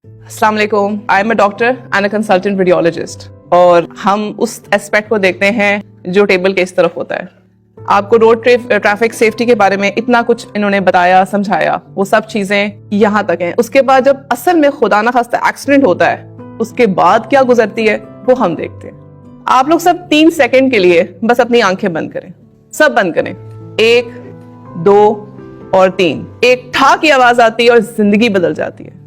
अस्सलाम वालेकुम, I am a doctor and a consultant radiologist और हम उस एस्पेक्ट को देखते हैं जो टेबल के इस तरफ होता है। आपको रोड ट्रैफिक सेफ्टी के बारे में इतना कुछ इन्होंने बताया समझाया, वो सब चीजें यहाँ तक हैं। उसके बाद जब असल में खुदा न खास्ता एक्सीडेंट होता है, उसके बाद क्या गुजरती है वो हम देखते हैं। आप लोग सब 3 सेकंड के लिए बस अपनी आंखें बंद करें, सब बंद करें। 1, 2 और 3। एक ठा की आवाज आती है और जिंदगी बदल जाती है।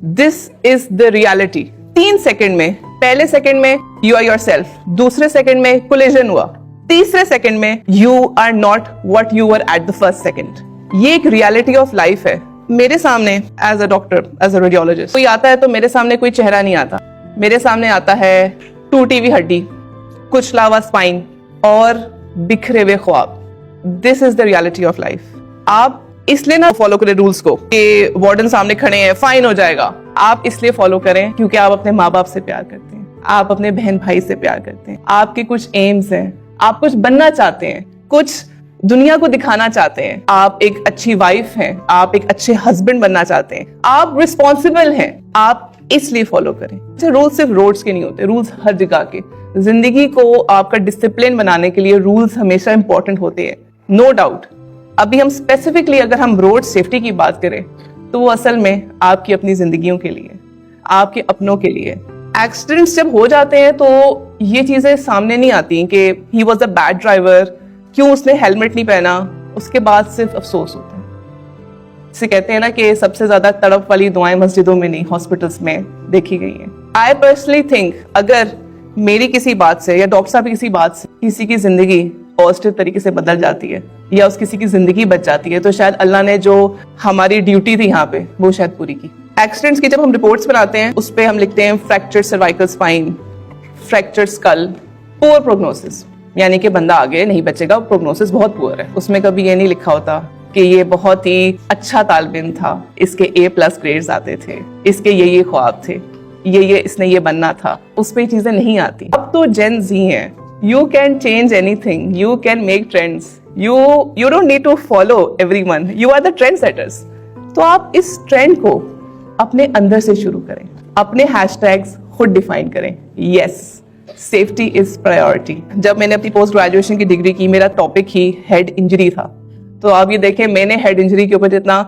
This is the reality. 3 second में, पहले सेकंड में यू आर योरसेल्फ, दूसरे सेकंड में कोलिजन हुआ, तीसरे सेकंड में you are not what you were at the first second. ये एक रियलिटी ऑफ लाइफ है। मेरे सामने as a doctor, as a radiologist कोई आता है तो मेरे सामने कोई चेहरा नहीं आता, मेरे सामने आता है टूटी हुई हड्डी, कुचला हुआ स्पाइन और बिखरे हुए ख्वाब। This is the reality of life. आप इसलिए ना फॉलो करें रूल्स को कि वार्डन सामने खड़े हैं फाइन हो जाएगा। आप इसलिए फॉलो करें क्योंकि आप अपने माँ बाप से प्यार करते हैं, आप अपने बहन भाई से प्यार करते हैं, आपके कुछ एम्स हैं, आप कुछ बनना चाहते हैं, कुछ दुनिया को दिखाना चाहते हैं, आप एक अच्छी वाइफ हैं, आप एक अच्छे हस्बैंड बनना चाहते हैं, आप रिस्पॉन्सिबल हैं, आप इसलिए फॉलो करें। रूल्स सिर्फ रोड्स के नहीं होते, रूल्स हर जगह के। जिंदगी को आपका डिसिप्लिन बनाने के लिए रूल्स हमेशा इंपॉर्टेंट होते हैं, नो डाउट। अभी हम स्पेसिफिकली अगर हम रोड सेफ्टी की बात करें तो वो असल में आपकी अपनी जिंदगियों के लिए, आपके अपनों के लिए। एक्सीडेंट्स जब हो जाते हैं तो ये चीजें सामने नहीं आती कि he was a bad driver, क्यों उसने हेलमेट नहीं पहना, उसके बाद सिर्फ अफसोस होता है। इसे कहते हैं ना कि सबसे ज्यादा तड़प वाली दुआएं मस्जिदों में नहीं, हॉस्पिटल्स में देखी गई हैं। आई पर्सनली थिंक अगर मेरी किसी बात से या डॉक्टर साहब की किसी बात से किसी की जिंदगी पॉजिटिव तरीके से बदल जाती है या उस किसी की जिंदगी बच जाती है तो शायद अल्लाह ने जो हमारी ड्यूटी थी यहाँ पे वो शायद पूरी की। एक्सीडेंट्स की जब हम रिपोर्ट्स बनाते हैं उस पे हम लिखते हैं fractured cervical spine, fractured skull, poor prognosis, यानी कि बंदा आगे नहीं बचेगा, प्रोग्नोसिस बहुत पुअर है। उसमें कभी ये नहीं लिखा होता कि ये बहुत ही अच्छा तालिब था, इसके A+ ग्रेड्स आते थे, इसके ये ख्वाब थे, ये इसने ये बनना था। उस पे चीजें नहीं आती। अब तो जेन ज़ी है, you can change anything, you can make trends, you don't need to follow everyone, you are the trendsetters। तो आप इस ट्रेंड को अपने अंदर से शुरू करें, अपने हैशटैग्स खुद डिफाइन करें। Yes, safety is priority. जब मैंने अपनी पोस्ट ग्रेजुएशन की डिग्री की, मेरा टॉपिक ही हेड इंजरी था। तो आप ये देखें, मैंने हेड इंजरी के ऊपर जितना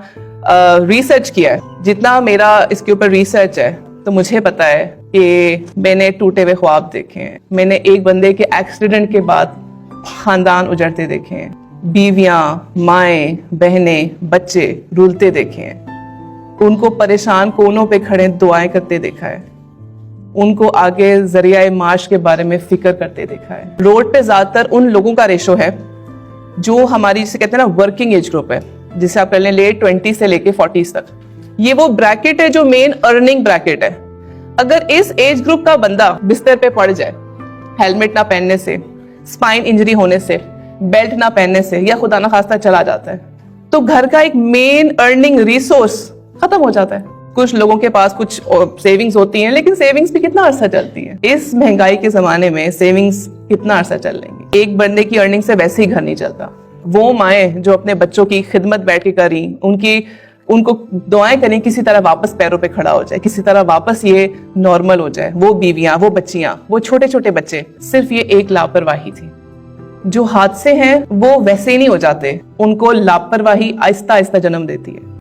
रिसर्च किया है, जितना मेरा इसके ऊपर रिसर्च है, तो मुझे पता है कि मैंने टूटे हुए ख्वाब देखे हैं, मैंने एक बंदे के एक्सीडेंट के बाद खानदान उजड़ते देखे हैं, बीवियां, माएं, बहनें, बच्चे रुलते देखे हैं, उनको परेशान कोनों पे खड़े दुआएं करते देखा है, उनको आगे जरिया माश के बारे में फिक्र करते देखा है। रोड पे ज्यादातर उन लोगों का रेशो है जो हमारी जिसे कहते हैं ना वर्किंग एज ग्रुप है, जिसे आप कह लें लेट 20 से लेके 40 तक। ये वो ब्रैकेट है जो मेन अर्निंग ब्रैकेट है। अगर इस एज ग्रुप का बंदा बिस्तर पे पड़ जाए, हेलमेट ना पहनने से, स्पाइन इंजरी होने से, बेल्ट ना पहनने से, या खुदा ना खास्ता चला जाता है, तो घर का एक मेन अर्निंग रिसोर्स खत्म हो जाता है। कुछ लोगों के पास कुछ सेविंग्स होती हैं, लेकिन सेविंग्स भी कितना अरसा चलती है। इस महंगाई के जमाने में सेविंग्स कितना अरसा चल लेंगी। एक बंदे की अर्निंग से वैसे ही घर नहीं चलता। वो माएं जो अपने बच्चों की खिदमत बैठ के करी, उनको दुआएं करें किसी तरह वापस पैरों पे खड़ा हो जाए, किसी तरह वापस ये नॉर्मल हो जाए। वो बीवियां, वो बच्चियां, वो छोटे छोटे बच्चे, सिर्फ ये एक लापरवाही थी। जो हादसे हैं वो वैसे ही नहीं हो जाते, उनको लापरवाही आहिस्ता आहिस्ता जन्म देती है।